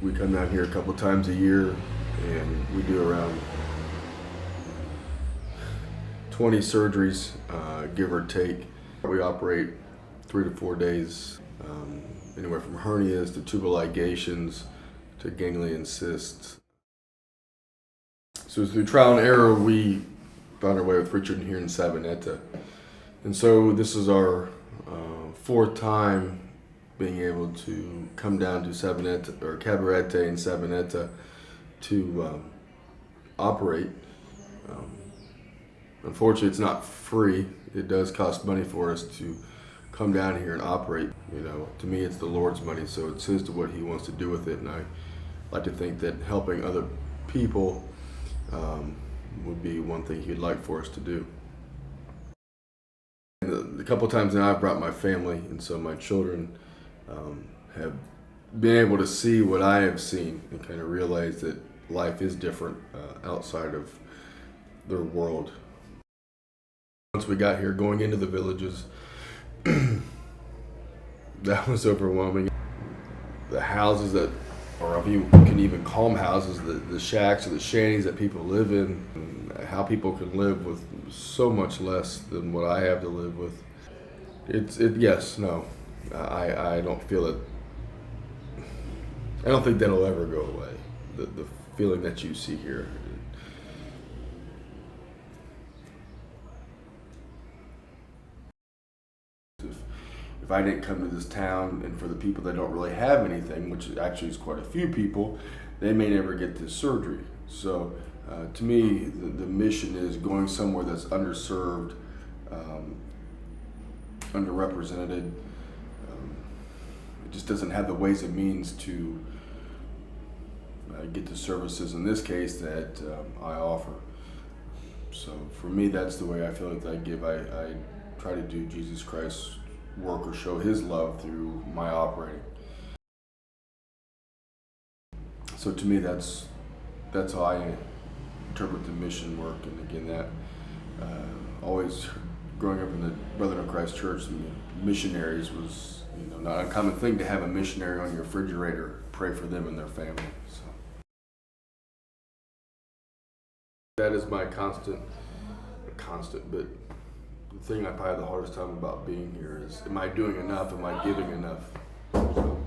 We come down here a couple times a year, and we do around 20 surgeries, give or take. We operate 3 to 4 days, anywhere from hernias to tubal ligations to ganglion cysts. So through trial and error, we found our way with Richard here in Sabaneta. And so this is our fourth time being able to come down to Sabaneta or Cabarete and Sabaneta to operate. Unfortunately, it's not free. It does cost money for us to come down here and operate. You know, to me, it's the Lord's money, so it's His to what He wants to do with it. And I like to think that helping other people would be one thing He'd like for us to do. And the couple times now I've brought my family, and so my children have been able to see what I have seen and kind of realize that life is different outside of their world. Once we got here, going into the villages, that was overwhelming. The houses that, or if you can even call them houses, the shacks or the shanties that people live in, and how people can live with so much less than what I have to live with. Yes, no, I don't feel it. I don't think that'll ever go away. The feeling that you see here. If I didn't come to this town, and for the people that don't really have anything, which actually is quite a few people, they may never get this surgery. So to me, the mission is going somewhere that's underserved, underrepresented. It just doesn't have the ways and means to get the services, in this case, that I offer. So for me, that's the way I feel like I give. I try to do Jesus Christ's work or show His love through my operating. So to me, that's how I interpret the mission work. And again, that always growing up in the Brethren of Christ Church, missionaries was not an uncommon thing to have a missionary on your refrigerator. Pray for them and their family. So that is my constant, but the thing I probably have the hardest time about being here is, am I doing enough? Am I giving enough? So,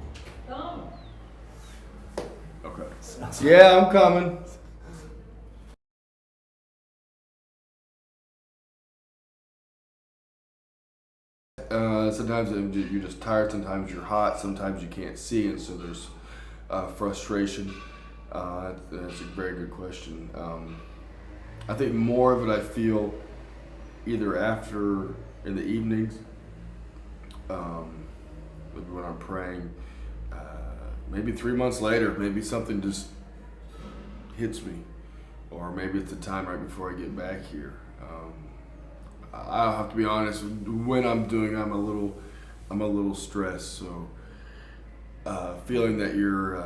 okay. Yeah, I'm coming. Sometimes you're just tired, sometimes you're hot, sometimes you can't see, and so there's frustration. That's a very good question. I think more of it I feel either after in the evenings, maybe when I'm praying, maybe 3 months later, maybe something just hits me, or maybe it's the time right before I get back here. I'll have to be honest. When I'm doing, I'm a little stressed. So feeling that you're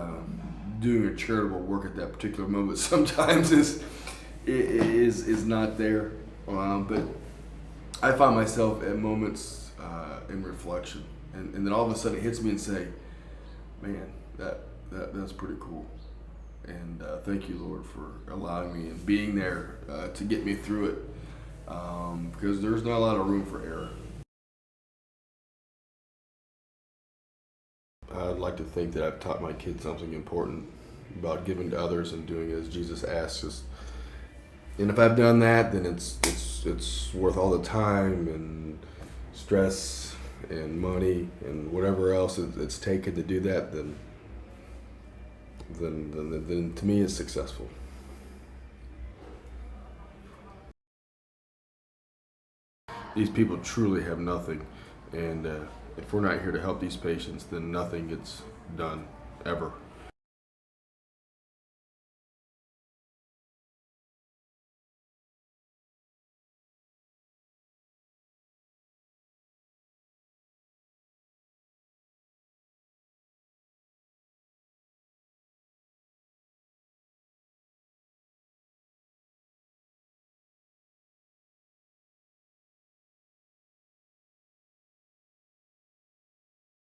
doing a charitable work at that particular moment sometimes is not there. But I find myself at moments in reflection, and then all of a sudden it hits me and say, "Man, that's pretty cool." And thank you, Lord, for allowing me and being there to get me through it. Because there's not a lot of room for error. I'd like to think that I've taught my kids something important about giving to others and doing as Jesus asks us. And if I've done that, then it's worth all the time and stress and money and whatever else it's taken to do that. Then to me, it's successful. These people truly have nothing, and if we're not here to help these patients, then nothing gets done ever.